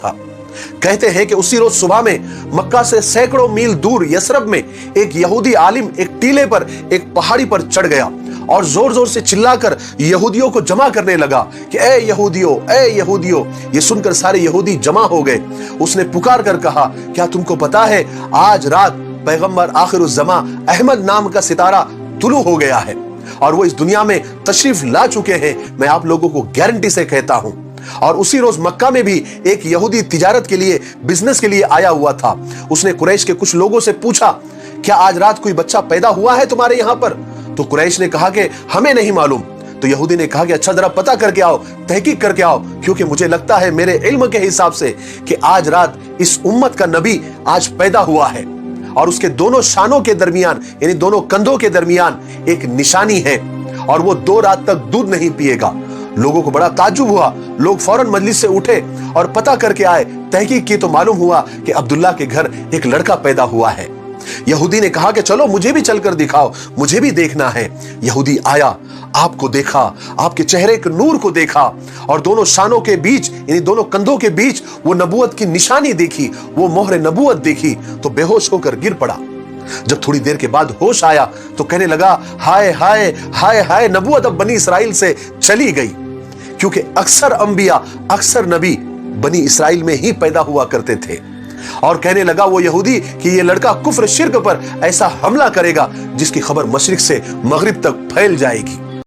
تھا۔ کہتے ہیں کہ اسی روز صبح میں مکہ سے سینکڑوں میل دور یثرب میں ایک یہودی عالم ایک ٹیلے پر ایک پہاڑی پر چڑھ گیا اور زور زور سے چلا کر یہودیوں کو جمع کرنے لگا کہ اے یہودیوں، اے یہودیوں۔ یہ سن کر سارے یہودی جمع ہو گئے۔ اس نے پکار کر کہا، کیا تم کو پتا ہے آج رات پیغمبر آخر الزماں احمد نام کا ستارہ طلوع ہو گیا ہے اور وہ اس دنیا میں تشریف لا چکے ہیں؟ میں آپ لوگوں کو گارنٹی سے کہتا ہوں۔ اور اسی روز مکہ میں بھی ایک یہودی تجارت کے لیے، بزنس کے لیے آیا ہوا تھا۔ اس نے قریش کے کچھ لوگوں سے پوچھا، کیا آج رات کوئی بچہ پیدا ہوا ہے تمہارے یہاں پر؟ تو قریش نے کہا کہ ہمیں نہیں معلوم۔ تو یہودی نے کہا کہ اچھا ذرا پتہ کر کے آؤ، تحقیق کر کے آؤ، کیونکہ مجھے لگتا ہے میرے علم کے حساب سے کہ آج رات اس امت کا نبی آج پیدا ہوا ہے اور اس کے دونوں شانوں کے درمیان، یعنی دونوں کندھوں کے درمیان ایک نشانی ہے اور وہ 2 رات تک دودھ نہیں پیے گا۔ لوگوں کو بڑا تعجب ہوا۔ لوگ فوراً مجلس سے اٹھے اور پتہ کر کے آئے۔ تحقیق کی تو معلوم ہوا کہ عبداللہ کے گھر ایک لڑکا پیدا ہوا ہے۔ یہودی نے کہا کہ چلو مجھے بھی چل کر دکھاؤ، مجھے بھی دیکھنا ہے۔ یہودی آیا، آپ کو دیکھا، آپ کے چہرے کے نور کو دیکھا اور دونوں شانوں کے بیچ، یعنی دونوں کندھوں کے بیچ وہ نبوت کی نشانی دیکھی، وہ مہر نبوت دیکھی تو بے ہوش ہو کر گر پڑا۔ جب تھوڑی دیر کے بعد ہوش آیا تو کہنے لگا، ہائے ہائے ہائے ہائے، نبوت اب بنی اسرائیل سے چلی گئی، کیونکہ اکثر انبیاء، اکثر نبی بنی اسرائیل میں ہی پیدا ہوا کرتے تھے۔ اور کہنے لگا وہ یہودی کہ یہ لڑکا کفر شرک پر ایسا حملہ کرے گا جس کی خبر مشرق سے مغرب تک پھیل جائے گی۔